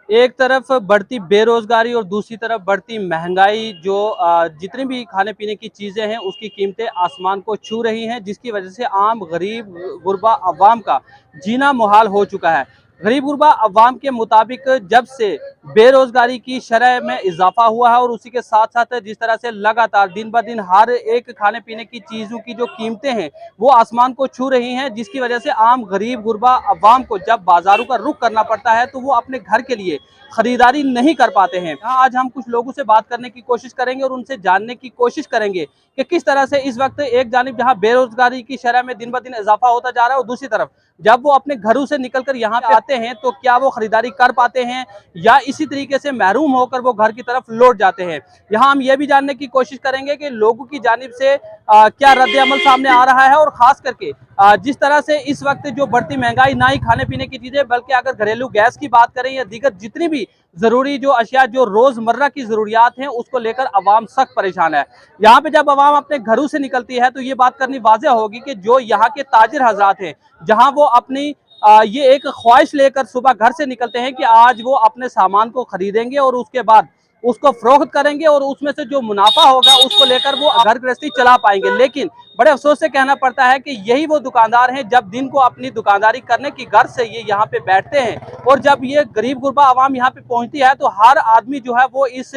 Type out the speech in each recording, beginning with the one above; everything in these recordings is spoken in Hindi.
एक तरफ बढ़ती बेरोजगारी और दूसरी तरफ बढ़ती महंगाई, जो जितनी भी खाने पीने की चीजें हैं उसकी कीमतें आसमान को छू रही हैं, जिसकी वजह से आम गरीब गुरबा अवाम का जीना मुहाल हो चुका है। गरीब गुरबा अवाम के मुताबिक जब से बेरोजगारी की शरह में इजाफा हुआ है और उसी के साथ साथ जिस तरह से लगातार दिन ब दिन हर एक खाने पीने की चीजों की जो कीमतें हैं वो आसमान को छू रही हैं, जिसकी वजह से आम गरीब गुरबा अवाम को जब बाजारों का रुख करना पड़ता है तो वो अपने घर के लिए खरीदारी नहीं कर पाते हैं। आज हम कुछ लोगों से बात करने की कोशिश करेंगे और उनसे जानने की कोशिश करेंगे कि किस तरह से इस वक्त एक जानिब जहां बेरोजगारी की शरह में दिन ब दिन इजाफा होता जा रहा है और दूसरी तरफ जब वो अपने घरों से निकलकर यहाँ पे आते हैं तो क्या वो खरीदारी कर पाते हैं या इसी तरीके से महरूम होकर वो घर की तरफ लौट जाते हैं। यहाँ हम ये भी जानने की कोशिश करेंगे कि लोगों की जानिब से क्या रद्द अमल सामने आ रहा है और खास करके जिस तरह से इस वक्त जो बढ़ती महंगाई, ना ही खाने पीने की चीजें बल्कि अगर घरेलू गैस की बात करें या दीगर जितनी भी जरूरी जो अशिया जो रोजमर्रा की जरूरियात हैं उसको लेकर अवाम सख्त परेशान है। यहाँ पे जब अवाम अपने घरों से निकलती है तो ये बात करनी वाज़ेह होगी कि जो यहाँ के ताजिर हजरात हैं, जहाँ वो अपनी ये एक ख्वाहिश लेकर सुबह घर से निकलते हैं कि आज वो अपने सामान को खरीदेंगे और उसके बाद उसको फरोख्त करेंगे और उसमें से जो मुनाफा होगा उसको लेकर वो घर गृहस्थी चला पाएंगे। लेकिन बड़े अफसोस से कहना पड़ता है कि यही वो दुकानदार हैं जब दिन को अपनी दुकानदारी करने की गर्ज से ये यहाँ पे बैठते हैं और जब ये गरीब गुरबा आवाम यहाँ पे पहुंचती है तो हर आदमी जो है वो इस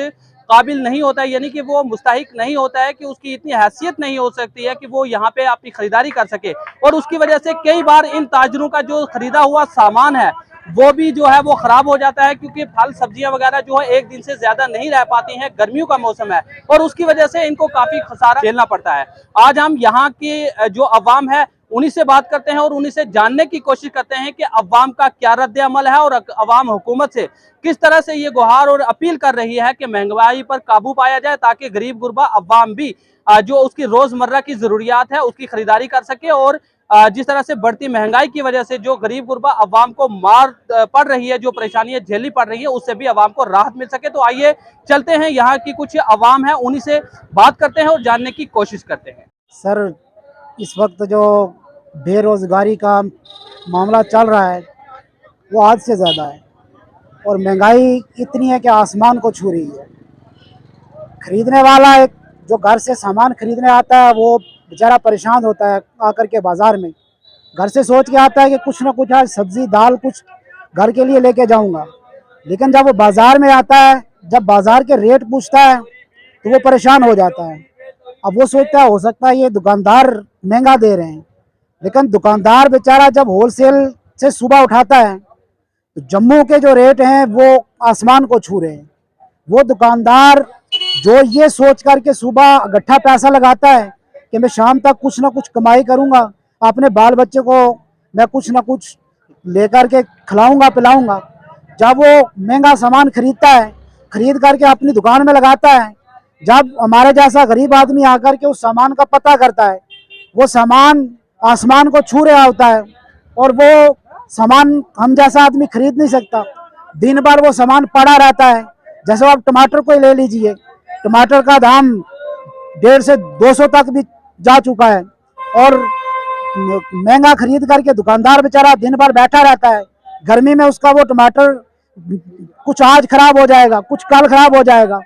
काबिल नहीं होता है, यानी कि वो मुस्तहिक नहीं होता है कि उसकी इतनी हैसियत नहीं हो सकती है कि वो यहाँ पे अपनी खरीदारी कर सके। और उसकी वजह से कई बार इन ताजरों का जो खरीदा हुआ सामान है वो भी जो है वो खराब हो जाता है, क्योंकि फल सब्जियां वगैरह जो है एक दिन से ज्यादा नहीं रह पाती हैं, गर्मियों का मौसम है और उसकी वजह से इनको काफी खसारा झेलना पड़ता है। आज हम यहाँ की जो अवाम है उन्हीं से बात करते हैं और उन्हीं से जानने की कोशिश करते हैं कि अवाम का क्या रद्द अमल है और अवाम हुकूमत से किस तरह से ये गुहार और अपील कर रही है कि महंगाई पर काबू पाया जाए ताकि गरीब गुरबा अवाम भी जो उसकी रोजमर्रा की जरूरियात है उसकी खरीदारी कर सके और जिस तरह से बढ़ती महंगाई की वजह से जो गरीब गुरबा अवाम को मार पड़ रही है, जो परेशानियां झेलनी पड़ रही है, उससे भी अवाम को राहत मिल सके। तो आइए चलते हैं, यहाँ की कुछ अवाम है उन्हीं से बात करते हैं और जानने की कोशिश करते हैं। सर, इस वक्त जो बेरोज़गारी का मामला चल रहा है वो हद से ज़्यादा है और महंगाई इतनी है कि आसमान को छू रही है। खरीदने वाला एक जो घर से सामान खरीदने आता है वो बेचारा परेशान होता है आकर के बाज़ार में। घर से सोच के आता है कि कुछ ना कुछ आज सब्ज़ी दाल कुछ घर के लिए लेके जाऊंगा, लेकिन जब वो बाज़ार में आता है, जब बाज़ार के रेट पूछता है तो वो परेशान हो जाता है। अब वो सोचता है हो सकता है ये दुकानदार महंगा दे रहे हैं, लेकिन दुकानदार बेचारा जब होलसेल से सुबह उठाता है तो जम्मू के जो रेट हैं वो आसमान को छू रहे हैं। वो दुकानदार जो ये सोच करके सुबह गट्ठा पैसा लगाता है कि मैं शाम तक कुछ ना कुछ कमाई करूंगा, अपने बाल बच्चे को मैं कुछ ना कुछ लेकर के खिलाऊंगा पिलाऊंगा, जब वो महंगा सामान खरीदता है, खरीद करके अपनी दुकान में लगाता है, जब हमारे जैसा गरीब आदमी आकर के उस सामान का पता करता है, वो सामान आसमान को छू रहा होता है और वो सामान हम जैसा आदमी खरीद नहीं सकता। दिन भर वो सामान पड़ा रहता है। जैसे आप टमाटर को ही ले लीजिए, टमाटर का दाम 150 से 200 तक भी जा चुका है और महंगा खरीद करके दुकानदार बेचारा दिन भर बैठा रहता है। गर्मी में उसका वो टमाटर कुछ आज खराब हो जाएगा, कुछ कल खराब हो जाएगा।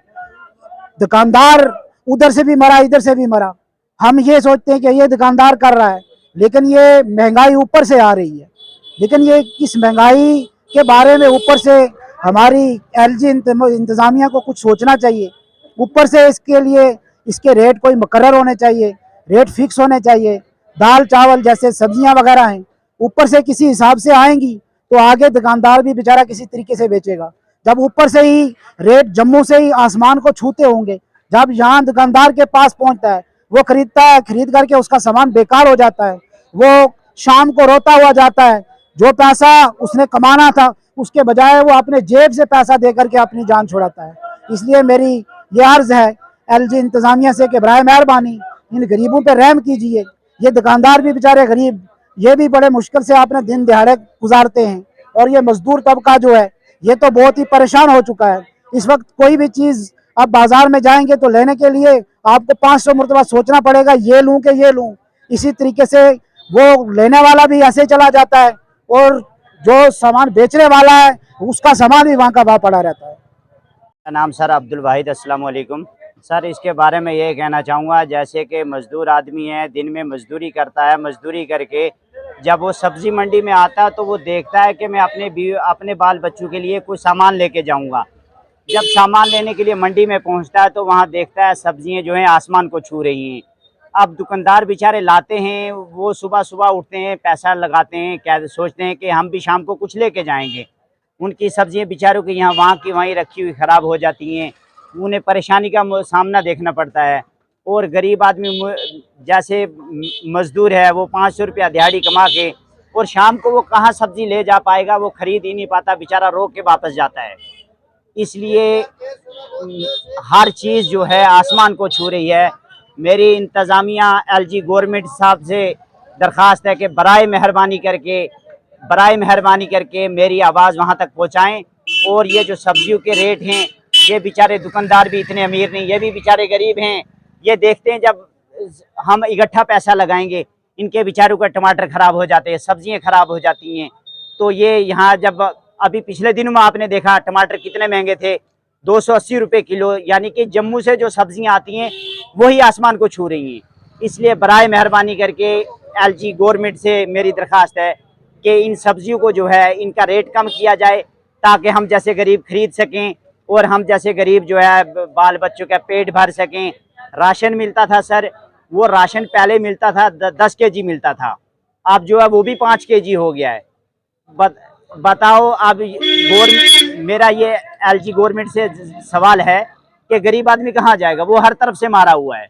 दुकानदार उधर से भी मरा, इधर से भी मरा। हम ये सोचते हैं कि ये दुकानदार कर रहा है, लेकिन ये महंगाई ऊपर से आ रही है। लेकिन ये इस महंगाई के बारे में ऊपर से हमारी एलजी इंतज़ामिया को कुछ सोचना चाहिए। ऊपर से इसके लिए इसके रेट कोई मुकर्रर होने चाहिए, रेट फिक्स होने चाहिए। दाल चावल जैसे सब्जियां वगैरह हैं ऊपर से किसी हिसाब से आएंगी तो आगे दुकानदार भी बेचारा किसी तरीके से बेचेगा। जब ऊपर से ही रेट जम्मू से ही आसमान को छूते होंगे, जब यहाँ दुकानदार के पास पहुंचता है वो खरीदता है, खरीद करके उसका सामान बेकार हो जाता है, वो शाम को रोता हुआ जाता है। जो पैसा उसने कमाना था उसके बजाय वो अपने जेब से पैसा दे करके अपनी जान छुड़ाता है। इसलिए मेरी ये अर्ज है एलजी इंतजामिया से कि बराए मेहरबानी इन गरीबों पे रहम कीजिए। ये दुकानदार भी बेचारे गरीब, ये भी बड़े मुश्किल से अपने दिन दिहाड़े गुजारते हैं, और ये मजदूर तबका जो है ये तो बहुत ही परेशान हो चुका है। इस वक्त कोई भी चीज़ आप बाजार में जाएंगे तो लेने के लिए आपको 500 मरतबा सोचना पड़ेगा, ये लूं कि ये लूं। इसी तरीके से वो लेने वाला भी ऐसे चला जाता है और जो सामान बेचने वाला है उसका सामान भी वहाँ का भाव पड़ा रहता है। मेरा नाम सर अब्दुल वाहिद, अस्सलाम वालेकुम। सर इसके बारे में ये कहना चाहूँगा, जैसे कि मज़दूर आदमी है, दिन में मज़दूरी करता है, मज़दूरी करके जब वो सब्ज़ी मंडी में आता है तो वो देखता है कि मैं अपने बाल बच्चों के लिए कुछ सामान लेके जाऊँगा। जब सामान लेने के लिए मंडी में पहुँचता है तो वहाँ देखता है सब्ज़ियाँ जो हैं आसमान को छू रही हैं। अब दुकानदार बेचारे लाते हैं, वो सुबह सुबह उठते हैं, पैसा लगाते हैं, क्या सोचते हैं कि हम भी शाम को कुछ लेके जाएंगे। उनकी सब्जियां बेचारों की यहाँ वहाँ की वहीं रखी हुई ख़राब हो जाती हैं, उन्हें परेशानी का सामना देखना पड़ता है। और गरीब आदमी जैसे मज़दूर है, वो 500 रुपया दिहाड़ी कमा के और शाम को वो कहाँ सब्ज़ी ले जा पाएगा, वो ख़रीद ही नहीं पाता, बेचारा रोक के वापस जाता है। इसलिए हर चीज़ जो है आसमान को छू रही है। मेरी इंतज़ामिया एलजी गवर्नमेंट साहब से दरख्वास्त है कि बराए मेहरबानी करके मेरी आवाज़ वहाँ तक पहुँचाएँ। और ये जो सब्जियों के रेट हैं, ये बेचारे दुकानदार भी इतने अमीर नहीं, ये भी बेचारे गरीब हैं। ये देखते हैं जब हम इकट्ठा पैसा लगाएंगे, इनके बेचारों का टमाटर ख़राब हो जाते हैं, सब्जियाँ ख़राब हो जाती हैं। तो ये यहाँ जब अभी पिछले दिनों में आपने देखा टमाटर कितने महंगे थे, 280 रुपये किलो, यानी कि जम्मू से जो सब्जियाँ आती हैं वही आसमान को छू रही हैं। इसलिए बराए मेहरबानी करके एलजी गवर्नमेंट से मेरी दरख्वास्त है कि इन सब्जियों को जो है इनका रेट कम किया जाए, ताकि हम जैसे गरीब खरीद सकें और हम जैसे गरीब जो है बाल बच्चों का पेट भर सकें। राशन मिलता था सर, वो राशन पहले मिलता था 10 केजी मिलता था, अब जो है वो भी 5 केजी हो गया है। बताओ अब मेरा ये एलजी गवर्नमेंट से सवाल है कि गरीब आदमी कहाँ जाएगा, वो हर तरफ से मारा हुआ है।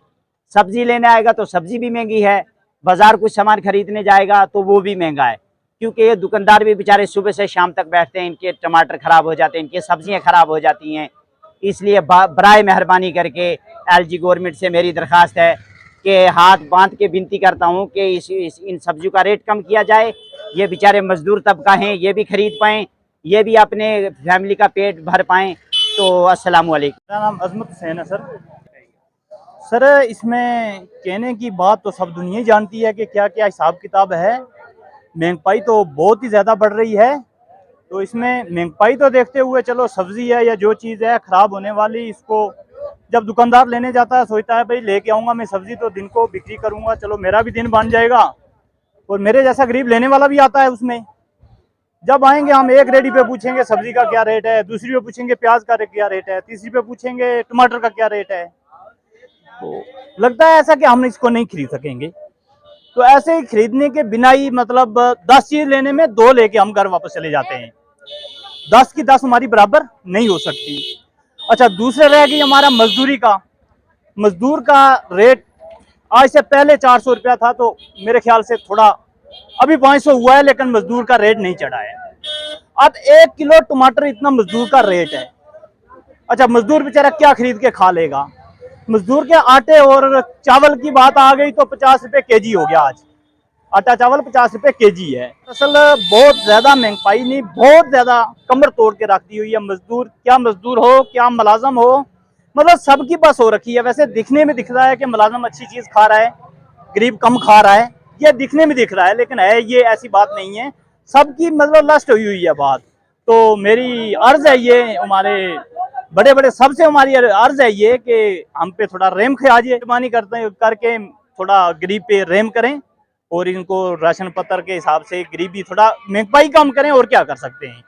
सब्जी लेने आएगा तो सब्जी भी महंगी है, बाजार कुछ सामान खरीदने जाएगा तो वो भी महंगा है, क्योंकि ये दुकानदार भी बेचारे सुबह से शाम तक बैठते हैं, इनके टमाटर ख़राब हो जाते हैं, इनकी सब्जियां ख़राब हो जाती हैं। इसलिए बराए मेहरबानी करके एलजी गवर्नमेंट से मेरी दरख्वास्त है कि हाथ बांध के विनती करता हूं कि इन सब्जियों का रेट कम किया जाए। ये बेचारे मजदूर तबका हैं, ये भी खरीद पाएँ, ये भी अपने फैमिली का पेट भर पाएँ। तो अस्सलाम वालेकुम। मेरा नाम अजमत हुसैन है सर इसमें कहने की बात तो सब दुनिया ही जानती है कि क्या क्या हिसाब किताब है। महंगाई तो बहुत ही ज़्यादा बढ़ रही है, तो इसमें महंगाई तो देखते हुए चलो सब्ज़ी है या जो चीज़ है ख़राब होने वाली, इसको जब दुकानदार लेने जाता है सोचता है भाई लेके आऊँगा मैं सब्ज़ी तो दिन को बिक्री करूँगा, चलो मेरा भी दिन बन जाएगा, और मेरे जैसा गरीब लेने वाला भी आता है उसमें। जब आएंगे हम एक रेडी पे पूछेंगे सब्ज़ी का क्या रेट है, दूसरी पे पूछेंगे प्याज का क्या रेट है, तीसरी पे पूछेंगे टमाटर का क्या रेट है, तो लगता है ऐसा कि हम इसको नहीं खरीद सकेंगे। तो ऐसे ही खरीदने के बिना ही मतलब 10 चीज़ लेने में 2 लेके हम घर वापस चले जाते हैं, 10 की 10 हमारी बराबर नहीं हो सकती। अच्छा, दूसरे रह गई हमारा मजदूरी का। मजदूर का रेट आज से पहले 400 रुपया था, तो मेरे ख्याल से थोड़ा अभी 500 हुआ है, लेकिन मजदूर का रेट नहीं चढ़ा है। अब 1 किलो टमाटर इतना मजदूर का रेट है। अच्छा, मजदूर बेचारा क्या खरीद के खा लेगा। मजदूर के आटे और चावल की बात आ गई तो 50 रुपये केजी हो गया। आज आटा चावल 50 रुपये केजी है। असल बहुत ज़्यादा महंगाई नहीं, बहुत ज़्यादा कमर तोड़ के रख दी हुई है। मजदूर क्या मजदूर हो क्या मुलाजम हो, मतलब सबकी बस हो रखी है। वैसे दिखने में दिख रहा है कि मुलाजम अच्छी चीज़ खा रहा है, गरीब कम खा रहा है, ये दिखने में दिख रहा है, लेकिन है ये ऐसी बात नहीं है। सबकी मतलब लस्ट हुई है बात। तो मेरी अर्ज़ है ये, हमारे बड़े बड़े सबसे हमारी अर्ज है ये कि हम पे थोड़ा रहम ख्याल मेहरबानी करके थोड़ा गरीब पे रहम करें, और इनको राशन पत्र के हिसाब से गरीबी थोड़ा महंगाई कम करें, और क्या कर सकते हैं।